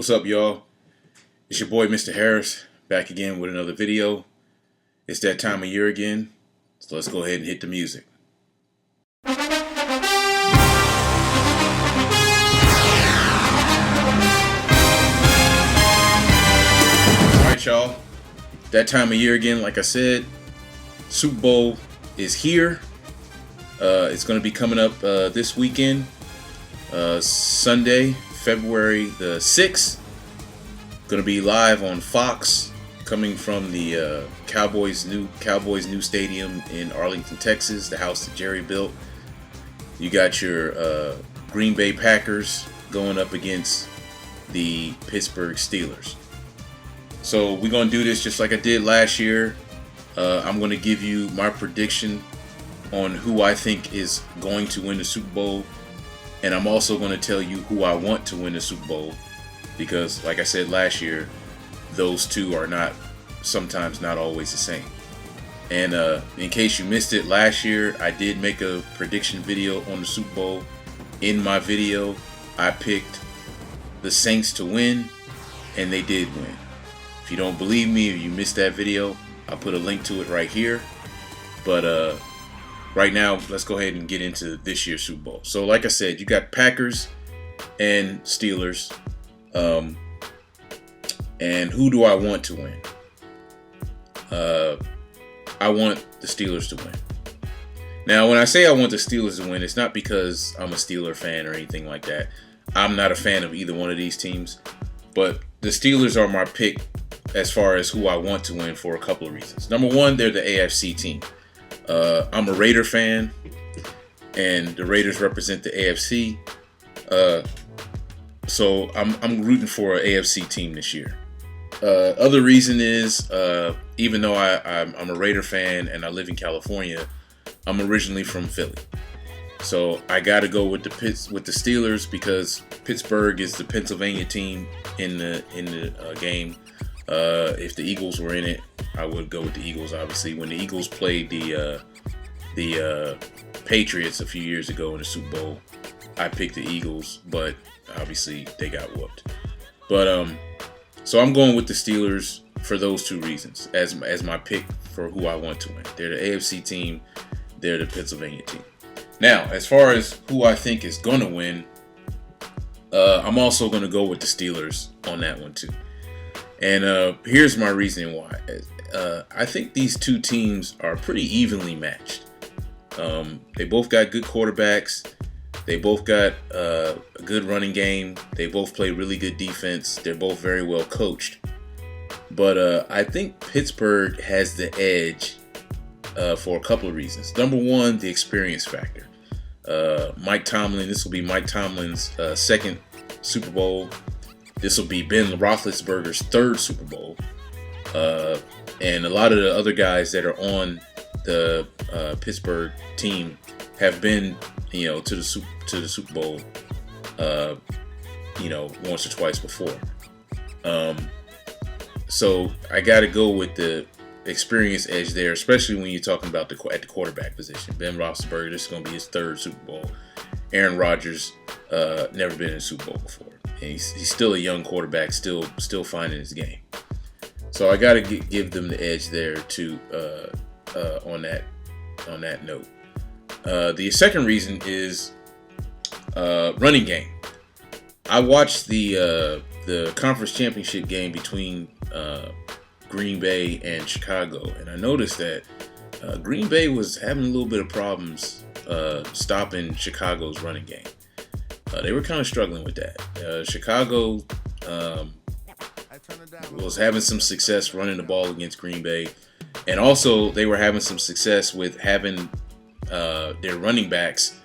What's up, y'all? It's your boy, Mr. Harris, back again with another video. It's that time of year again, so let's go ahead and hit the music. Alright, y'all. That time of year again, like I said, Super Bowl is here. It's going to be coming up this weekend, Sunday, February the 6th. Going to be live on Fox, coming from the Cowboys' new stadium in Arlington, Texas, the house that Jerry built. You got your Green Bay Packers going up against the Pittsburgh Steelers. So we're going to do this just like I did last year. I'm going to give you my prediction on who I think is going to win the Super Bowl. And I'm also going to tell you who I want to win the Super Bowl. Because, like I said last year, those two are sometimes not always the same. And in case you missed it, last year I did make a prediction video on the Super Bowl. In my video, I picked the Saints to win, and they did win. If you don't believe me, if you missed that video, I'll put a link to it right here. But right now, let's go ahead and get into this year's Super Bowl. So like I said, you got Packers and Steelers. And who do I want to win? I want the Steelers to win. Now, when I say I want the Steelers to win, it's not because I'm a Steeler fan or anything like that. I'm not a fan of either one of these teams. But the Steelers are my pick as far as who I want to win for a couple of reasons. Number one, they're the AFC team. I'm a Raider fan, and the Raiders represent the AFC. So I'm rooting for an AFC team this year. Other reason is, even though I'm a Raider fan and I live in California, I'm originally from Philly. So I got to go with the Steelers because Pittsburgh is the Pennsylvania team in the game. If the Eagles were in it, I would go with the Eagles. Obviously, when the Eagles played the Patriots a few years ago in the Super Bowl, I picked the Eagles, but obviously they got whooped. But so I'm going with the Steelers for those two reasons as my pick for who I want to win. They're the AFC team. They're the Pennsylvania team. Now, as far as who I think is going to win, I'm also going to go with the Steelers on that one too. And here's my reasoning why. I think these two teams are pretty evenly matched. They both got good quarterbacks. They both got a good running game. They both play really good defense. They're both very well coached. But I think Pittsburgh has the edge for a couple of reasons. Number one, the experience factor. Mike Tomlin, this will be Mike Tomlin's second Super Bowl. This will be Ben Roethlisberger's third Super Bowl. And a lot of the other guys that are on the Pittsburgh team have been, to the Super Bowl, once or twice before. So I got to go with the experience edge there, especially when you're talking about at the quarterback position. Ben Roethlisberger, this is going to be his third Super Bowl. Aaron Rodgers, never been in a Super Bowl before. And he's still a young quarterback, still finding his game. So I got to give them the edge there too, on that note. The second reason is running game. I watched the conference championship game between Green Bay and Chicago, and I noticed that Green Bay was having a little bit of problems stopping Chicago's running game. They were kind of struggling with that. Chicago was having some success running the ball against Green Bay, and also they were having some success with having their running backs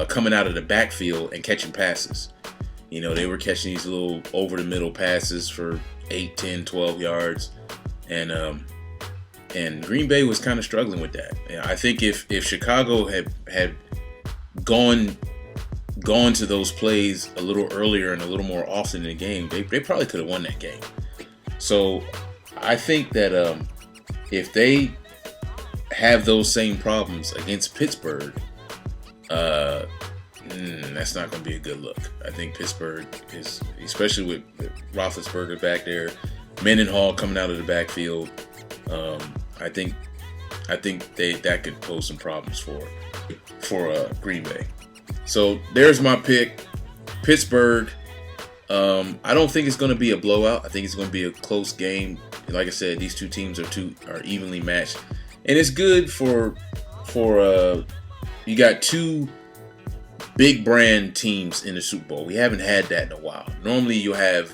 coming out of the backfield and catching passes. They were catching these little over-the-middle passes for 8, 10, 12 yards, and Green Bay was kind of struggling with that. I think if Chicago had gone to those plays a little earlier and a little more often in the game, they probably could have won that game. So I think that if they have those same problems against Pittsburgh, That's not going to be a good look. I think Pittsburgh is, especially with Roethlisberger back there, Mendenhall coming out of the backfield. Um, I think that could pose some problems for Green Bay. So there's my pick, Pittsburgh. I don't think it's going to be a blowout. I think it's going to be a close game. Like I said, these two teams are evenly matched, and it's good for you got two big brand teams in the Super Bowl. We haven't had that in a while. Normally, you have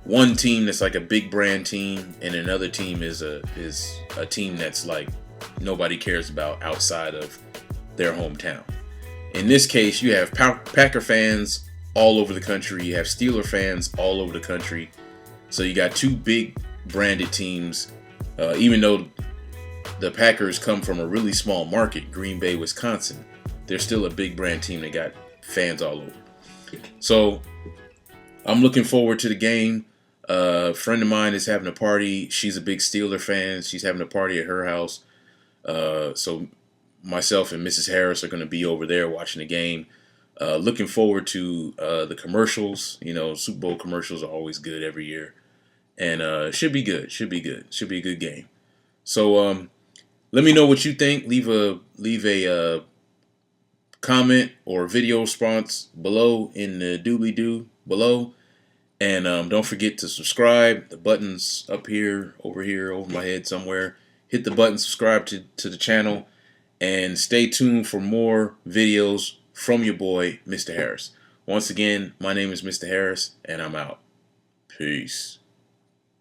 one team that's like a big brand team, and another team is a team that's like nobody cares about outside of their hometown. In this case, you have Packer fans all over the country. You have Steeler fans all over the country. So you got two big branded teams. Even though the Packers come from a really small market, Green Bay, Wisconsin, they're still a big brand team that got fans all over. So I'm looking forward to the game. A friend of mine is having a party. She's a big Steeler fan. She's having a party at her house. So myself and Mrs. Harris are going to be over there watching the game. Looking forward to the commercials. You know, Super Bowl commercials are always good every year. And should be good. Should be good. Should be a good game. So let me know what you think. Leave a comment or video response below in the doobly-doo below. And don't forget to subscribe. The button's up here, over my head somewhere. Hit the button, subscribe to the channel, and stay tuned for more videos from your boy, Mr. Harris. Once again, my name is Mr. Harris, and I'm out. Peace.